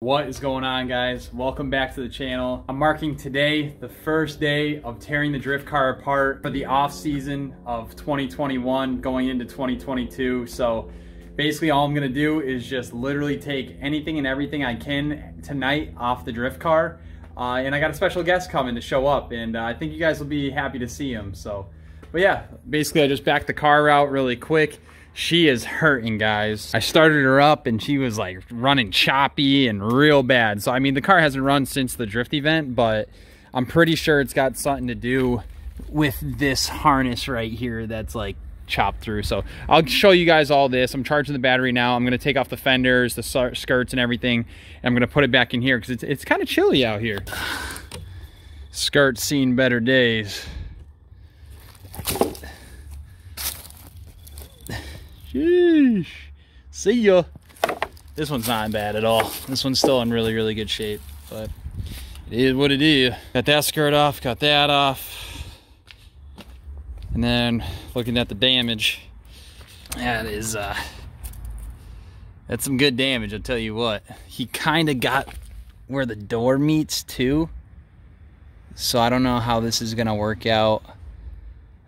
What is going on, guys? Welcome back to the channel. I'm marking today the first day of tearing the drift car apart for the off season of 2021 going into 2022. So basically all I'm gonna do is just literally take anything and everything I can tonight off the drift car. And I got a special guest coming to show up, and I think you guys will be happy to see him. So, but yeah, basically I just backed the car out really quick. She is hurting, guys. I started her up and she was like running choppy and real bad. So I mean, the car hasn't run since the drift event, but I'm pretty sure it's got something to do with this harness right here that's like chopped through. So I'll show you guys all this. I'm charging the battery now. I'm gonna take off the fenders, the skirts and everything, and I'm gonna put it back in here because it's kind of chilly out here. Skirt's seen better days. Sheesh. See ya. This one's not bad at all. This one's still in really, really good shape, but it is what it is. Got that skirt off, got that off. And then looking at the damage, that is, that's some good damage, I'll tell you what. He kind of got where the door meets too. So I don't know how this is gonna work out.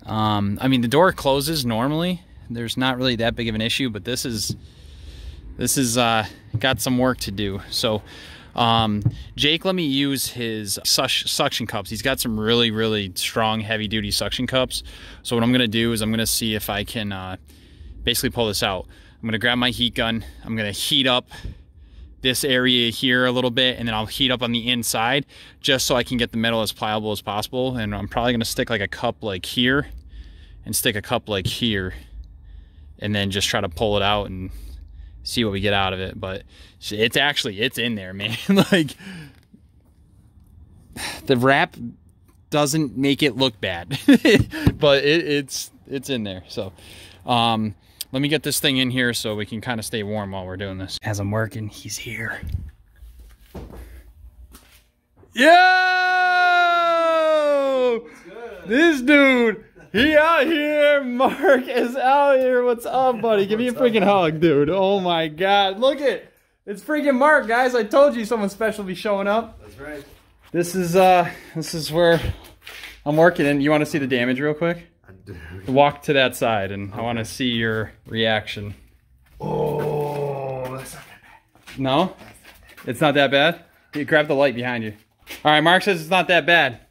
I mean, the door closes normally. There's not really that big of an issue, but this is got some work to do. So Jake let me use his suction cups. He's got some really, really strong heavy duty suction cups. So what I'm gonna do is I'm gonna see if I can basically pull this out. I'm gonna grab my heat gun. I'm gonna heat up this area here a little bit, and then I'll heat up on the inside just so I can get the metal as pliable as possible. And I'm probably gonna stick like a cup like here and stick a cup like here, and then just try to pull it out and see what we get out of it. But it's in there, man. Like, the wrap doesn't make it look bad, but it's in there. So let me get this thing in here so we can kind of stay warm while we're doing this. As I'm working, he's here. Yo! This dude, he out here. Mark is out here. What's up, buddy? Give me a freaking hug, dude. Oh my God. Look it. It's freaking Mark, guys. I told you someone special will be showing up. That's right. This is where I'm working. And you want to see the damage real quick? I do. Walk to that side, and okay. I want to see your reaction. Oh, that's not that bad. No? It's not that bad? You grab the light behind you. All right, Mark says it's not that bad.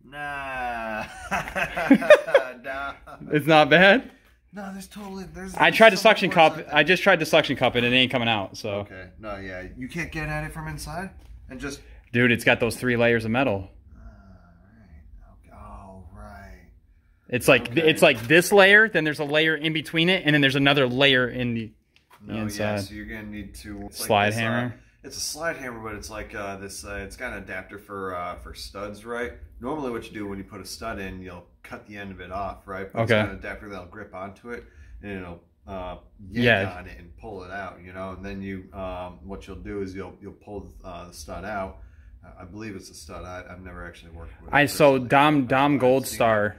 Nah. Nah. It's not bad? No, there's I tried to suction cup. I just tried to suction cup it and it ain't coming out, so. Okay. No, yeah. You can't get at it from inside and just. Dude, it's got those 3 layers of metal. Right. Oh, right. It's like this layer, then there's a layer in between it, and then there's another layer in the inside. Yeah, so you're gonna need to slide hammer. It's a slide hammer, but it's like this. It's got an adapter for studs, right? Normally, what you do when you put a stud in, you'll cut the end of it off, right? But okay. It's got an adapter that'll grip onto it, and it'll yank on it and pull it out, you know. And then you, what you'll do is you'll pull the stud out. I believe it's a stud. I've never actually worked with it. So Dom Gold Star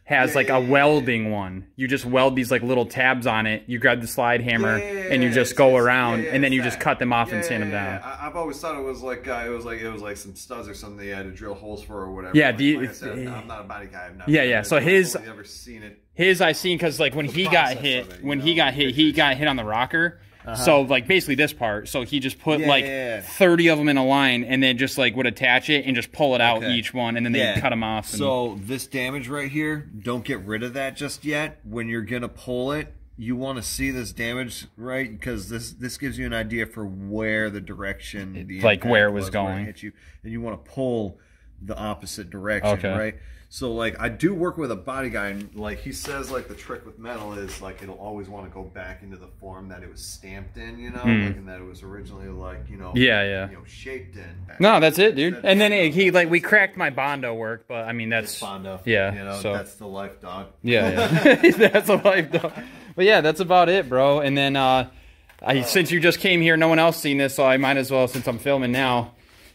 has like a welding one. You just weld these like little tabs on it. You grab the slide hammer and you just go around, and then you just cut them off and sand them down. I've always thought it was like some studs or something they had to drill holes for or whatever. Yeah, like I said, I'm not a body guy. Yeah. So his, I've never seen it. His I seen because like when he got hit on the rocker. So like basically this part, so he just put 30 of them in a line, and then just like would attach it and just pull it out each one, and then they cut them off. And... So this damage right here, don't get rid of that just yet. When you're gonna pull it, you want to see this damage, right? Because this gives you an idea for where the direction, like where it was going, where it hit you, and you want to pull the opposite direction, right? So like I do work with a body guy, and like he says, like the trick with metal is like it'll always want to go back into the form that it was stamped in, you know, like, and that it was originally like, you know, shaped in. No, that's it, dude. And then he like we cracked my Bondo work, but I mean that's Bondo. Yeah, you know, so that's the life, dog. Yeah. That's a life, dog. But yeah, that's about it, bro. And then since you just came here, no one else seen this, so I might as well, since I'm filming now.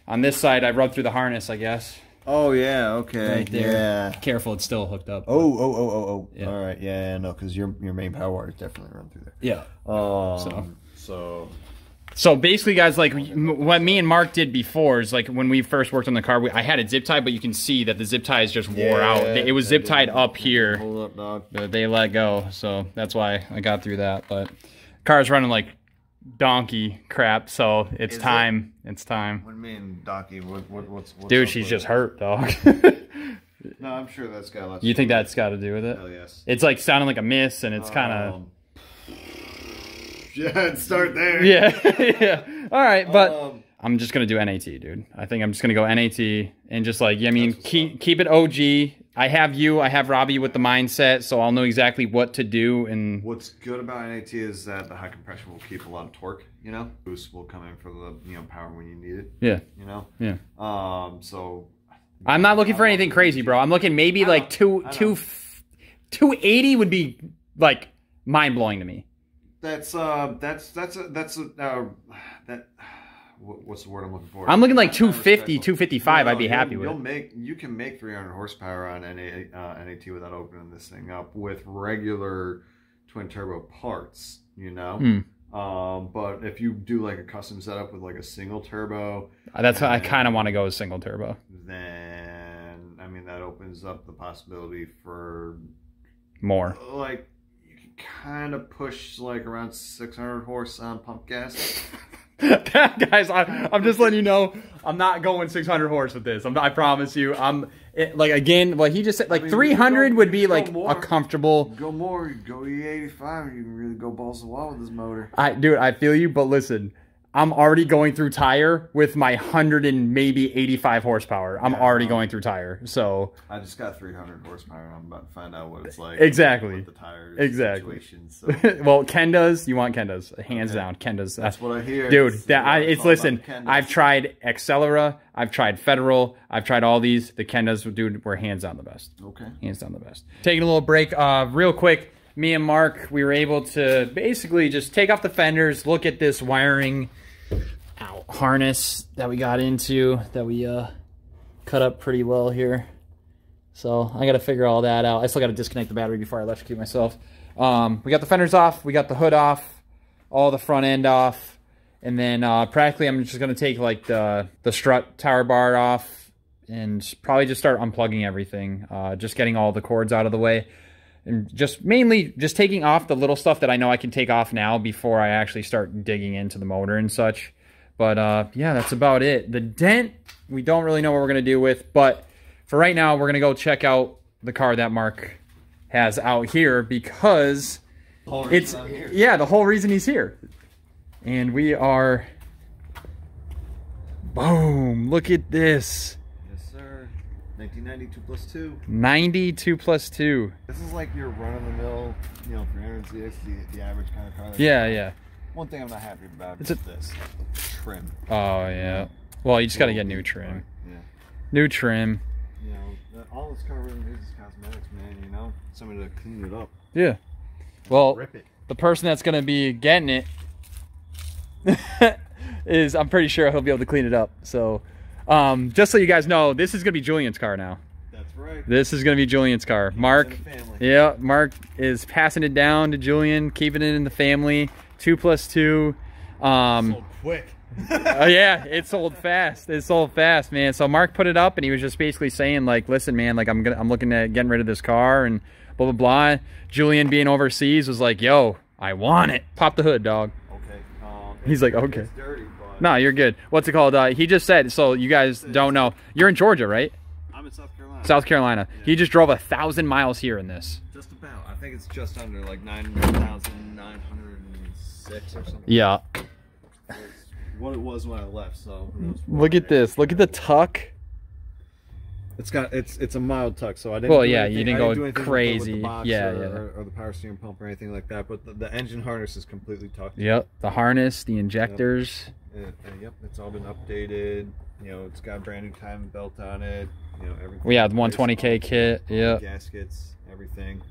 On this side, I rubbed through the harness, I guess. Oh yeah, okay. Right there. Yeah. Careful, it's still hooked up. Oh. Yeah. All right. Yeah, no, because your main power wires definitely run through there. Yeah. So So basically, guys, like what me and Mark did before is like when we first worked on the car, I had it zip tied, but you can see that the zip ties just wore out. It was zip tied up here. Hold up, dog. But they let go, so that's why I got through that. But car's running like donkey crap, so it's time. It's time. What do you mean donkey? What's dude, she's just hurt, dog. No, I'm sure that's got lots. You think that's got to do with it? Hell yes. It's like sounding like a miss, and it's kind of. Yeah, start there. Yeah, yeah. All right, but I'm just gonna do NAT, dude. I think I'm just gonna go NAT and just like, I mean, keep it OG. I have Robbie with the mindset, so I'll know exactly what to do. And what's good about NAT is that the high compression will keep a lot of torque. You know, boost will come in for the power when you need it. Yeah. You know. Yeah. So. I'm not looking for anything crazy, bro. I'm looking maybe like 280 would be like mind blowing to me. What's the word I'm looking for? I'm looking like 250, 255. I'd be happy with. You can make 300 horsepower on NAT without opening this thing up with regular twin turbo parts, you know. But if you do like a custom setup with like a single turbo, that's how I kind of want to go with single turbo. Then I mean that opens up the possibility for more. Like you can kind of push like around 600 horse on pump gas. Guys, I'm just letting you know, I'm not going 600 horse with this. I promise you. Like again, what he just said, like 300 would be like a comfortable. Go more, go E85. You can really go balls to the wall with this motor. Dude, I feel you, but listen, I'm already going through tire with my 100 and maybe 85 horsepower. I'm already going through tire, so. I just got 300 horsepower, and I'm about to find out what it's like. Exactly. With the tires situation, so. Well, Ken does. You want Ken does. Hands down, Ken does. That's what I hear. Dude, listen, I've tried Accelera, I've tried Federal, I've tried all these. The Ken does, dude, we're hands down the best. Okay. Hands down the best. Taking a little break, real quick. Me and Mark, we were able to basically just take off the fenders, look at this wiring harness that we got into, that we cut up pretty well here. So I got to figure all that out. I still got to disconnect the battery before I electrocute myself. We got the fenders off, we got the hood off, all the front end off, and then practically I'm just going to take like the strut tower bar off and probably just start unplugging everything, just getting all the cords out of the way. And just mainly just taking off the little stuff that I know I can take off now before I actually start digging into the motor and such. But yeah, that's about it. The dent, we don't really know what we're going to do with. But for right now, we're going to go check out the car that Mark has out here because it's, yeah, the whole reason he's here. And we are, boom, look at this. 1992 plus 2. 92 plus 2. This is like your run-of-the-mill, 300zx, the average kind of car. Yeah, yeah. One thing I'm not happy about is this trim. Oh, yeah. Well, you just got to get new trim. Yeah. New trim. All this car really needs is cosmetics, man, Somebody to clean it up. Yeah. Well, Rip it. The person that's going to be getting it is, I'm pretty sure he'll be able to clean it up. So... just so you guys know, this is gonna be Julian's car now. That's right. This is gonna be Julian's car. Mark, yeah, Mark is passing it down to Julian, keeping it in the family. 2 plus 2. Sold quick. Yeah, it sold fast. It sold fast, man. So Mark put it up, and he was just basically saying, like, listen, man, like I'm looking at getting rid of this car, and blah blah blah. Julian, being overseas, was like, yo, I want it. Pop the hood, dog. Okay. He's like, okay. It's dirty. No, you're good. What's it called? He just said, so you guys don't know. You're in Georgia, right? I'm in South Carolina. South Carolina. Yeah. He just drove 1,000 miles here in this. Just about. I think it's just under like 9,906 or something. Yeah. It's what it was when I left, so. Look at this. Look at the tuck. It's a mild tuck, so I didn't. Well, yeah, you didn't go crazy. Or the power steering pump or anything like that. But the engine harness is completely tucked. Yep, the harness, the injectors. Yep, it's all been updated. It's got a brand new timing belt on it. Everything. We had the 120K kit. Yep. Gaskets, everything.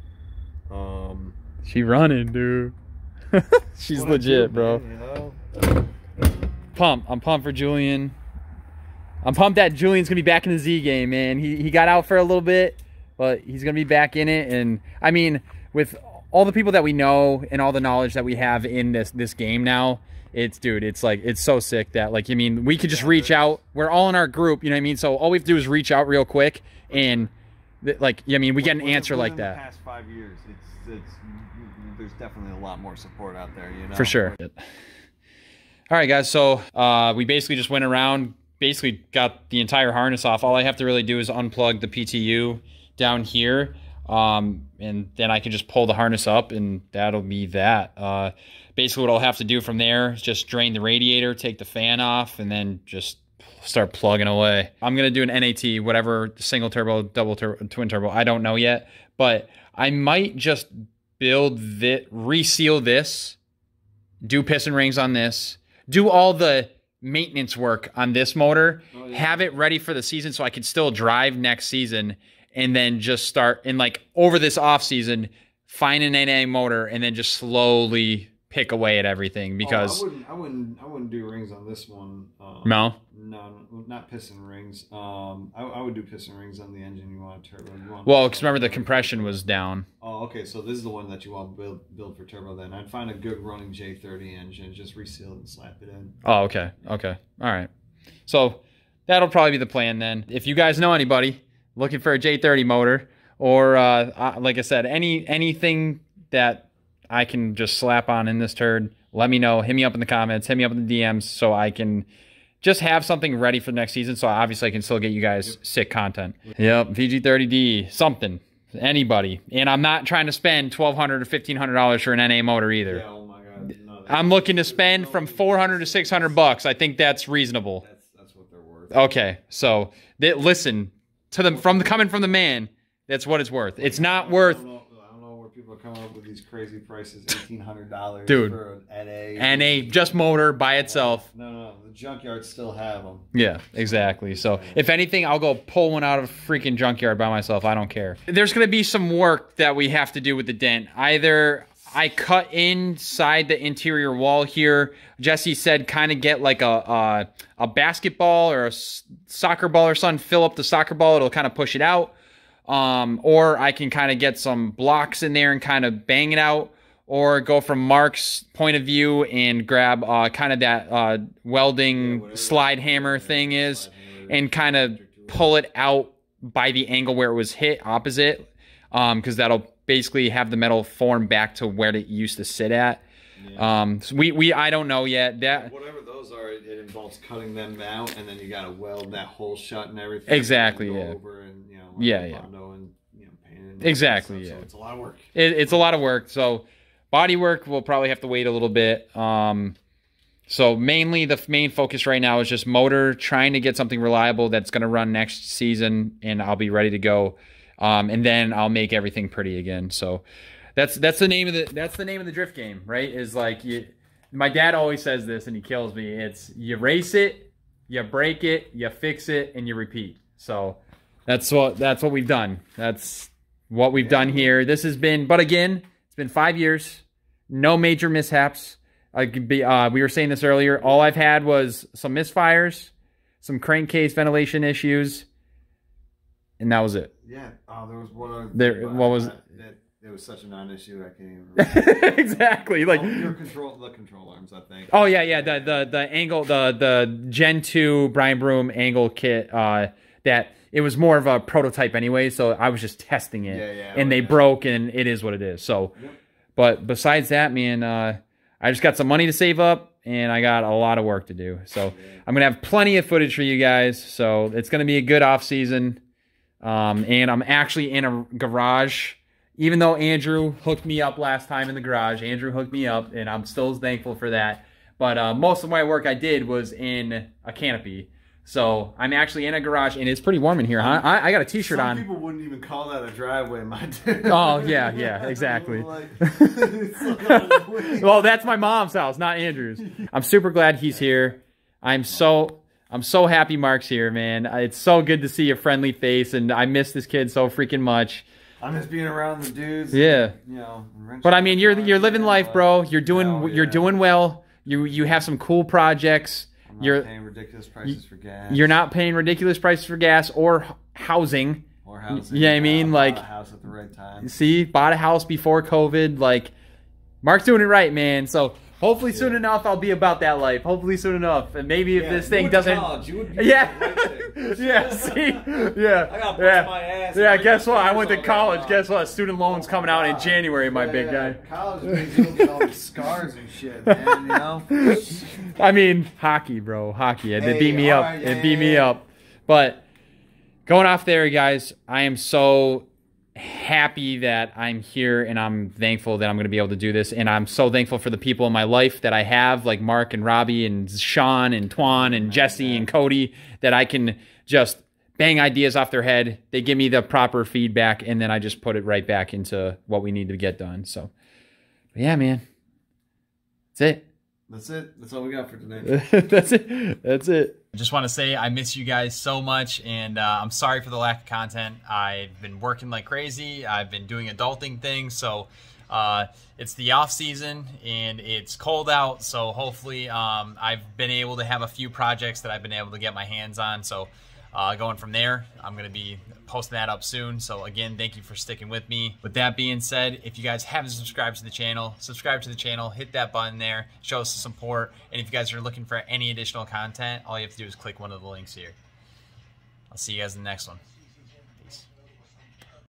She running, dude. She's legit, bro. Man, I'm pumped for Julian. I'm pumped that Julian's gonna be back in the Z game, man. He got out for a little bit, but he's gonna be back in it. And I mean, with all the people that we know and all the knowledge that we have in this game now, dude, it's like, it's so sick that, like, I mean, we could just reach out. We're all in our group, you know what I mean? So all we have to do is reach out real quick, and like, I mean, we get an answer like that. The past 5 years, there's definitely a lot more support out there, you know? For sure. All right, guys. So we basically just went around, basically got the entire harness off. All I have to really do is unplug the PTU down here, and then I can just pull the harness up, and that'll be that. Basically, what I'll have to do from there is just drain the radiator, take the fan off, and then just start plugging away. I'm gonna do an NAT, whatever, single turbo, double turbo, twin turbo. I don't know yet, but I might just build this, reseal this, do piston rings on this, do all the maintenance work on this motor, have it ready for the season so I can still drive next season, and then just start, and like over this off season, find an NA motor and then just slowly pick away at everything, because I wouldn't do rings on this one. No, not piston rings. I would do piston rings on the engine you want a turbo. Well, because remember the compression was down. Oh, okay. So this is the one that you want to build for turbo. Then I'd find a good running J30 engine, just reseal it and slap it in. Oh, okay, okay, all right. So that'll probably be the plan then. If you guys know anybody looking for a J30 motor, or like I said, anything that I can just slap on in this turd, let me know. Hit me up in the comments, hit me up in the DMs, so I can just have something ready for next season, so obviously I can still get you guys sick content. Yep, VG30D, something, anybody. And I'm not trying to spend $1,200 or $1,500 for an NA motor either. Yeah, oh my God. No, I'm looking to spend from $400 to $600. I think that's reasonable. That's what they're worth. Okay, so listen to them coming from the man. That's what it's worth. It's not worth. I don't know where people are coming up with these crazy prices, $1,800, dude, for an NA just motor by itself. No, the junkyards still have them. Yeah, exactly. So if anything, I'll go pull one out of a freaking junkyard by myself. I don't care. There's gonna be some work that we have to do with the dent. Either I cut inside the interior wall here. Jesse said kind of get like a basketball or a soccer ball or something, fill up the soccer ball, it'll kind of push it out. Or I can kind of get some blocks in there and kind of bang it out, or go from Mark's point of view and grab kind of that welding slide hammer thing is, and kind of pull it out by the angle where it was hit opposite, because that'll basically have the metal form back to where it used to sit at. Yeah. So I don't know yet. That whatever those are, it involves cutting them out, and then you got to weld that hole shut and everything. Exactly. And yeah. Over and, you know, and, you know, paint exactly. Stuff, yeah. So it's a lot of work. It's a lot of work. So body work will probably have to wait a little bit. So mainly the main focus right now is just motor, trying to get something reliable that's going to run next season, and I'll be ready to go. And then I'll make everything pretty again. So that's the name of the drift game, right? Is like my dad always says this, and he kills me. It's you race it, you break it, you fix it, and you repeat. So that's what we've done. That's what we've done here. This has been, but again, it's been 5 years, no major mishaps. We were saying this earlier. All I've had was some misfires, some crankcase ventilation issues, and that was it. Yeah. Oh, there was one. What was it? It was such a non-issue. I can't even remember. Exactly. Like the control arms, I think. Oh yeah. The angle, the Gen 2 Brian Broom angle kit. That it was more of a prototype anyway, so I was just testing it. Yeah. And they broke, and it is what it is. So, yep. But besides that, man, I just got some money to save up, and I got a lot of work to do. So I'm gonna have plenty of footage for you guys. So it's gonna be a good off season. And I'm actually in a garage, even though Andrew hooked me up last time in the garage. Andrew hooked me up, and I'm still thankful for that. But most of my work I did was in a canopy. So I'm actually in a garage, and it's pretty warm in here, huh? I got a t-shirt on. Some people wouldn't even call that a driveway, my dude. Oh, yeah, exactly. Well, that's my mom's house, not Andrew's. I'm super glad he's here. I'm so happy Mark's here, man. It's so good to see a friendly face, and I miss this kid so freaking much. I miss being around the dudes. Yeah. And, you know, but I mean, you're living life, bro. You're doing well. You have some cool projects. You're not paying ridiculous prices for gas. You're not paying ridiculous prices for gas or housing. Or housing. You know what I mean? Like, bought a house at the right time. See, bought a house before COVID. Like, Mark's doing it right, man. So Hopefully soon enough I'll be about that life. Hopefully soon enough. And maybe if this thing doesn't... Yeah. Yeah, see? Yeah. I got bust my ass. Yeah, guess what? I went to college. Guess what? Student loans coming out in January, my big guy. College means you'll get all these scars and shit, man, you know? I mean, hockey, bro. Hockey. It beat me up. It beat me up. But going off there, guys, I am so happy that I'm here, and I'm thankful that I'm going to be able to do this, and I'm so thankful for the people in my life that I have, like Mark and Robbie and Sean and Twan and Jesse and Cody, that I can just bang ideas off their head. They give me the proper feedback, and then I just put it right back into what we need to get done. So yeah, man, that's it. That's it. That's all we got for today. That's it. That's it. I just want to say I miss you guys so much, and I'm sorry for the lack of content. I've been working like crazy. I've been doing adulting things, so it's the off season and it's cold out. So hopefully I've been able to have a few projects that I've been able to get my hands on. So going from there, I'm going to be posting that up soon. So again, thank you for sticking with me. With that being said, if you guys haven't subscribed to the channel, subscribe to the channel, hit that button there, show us some support. And if you guys are looking for any additional content, all you have to do is click one of the links here. I'll see you guys in the next one.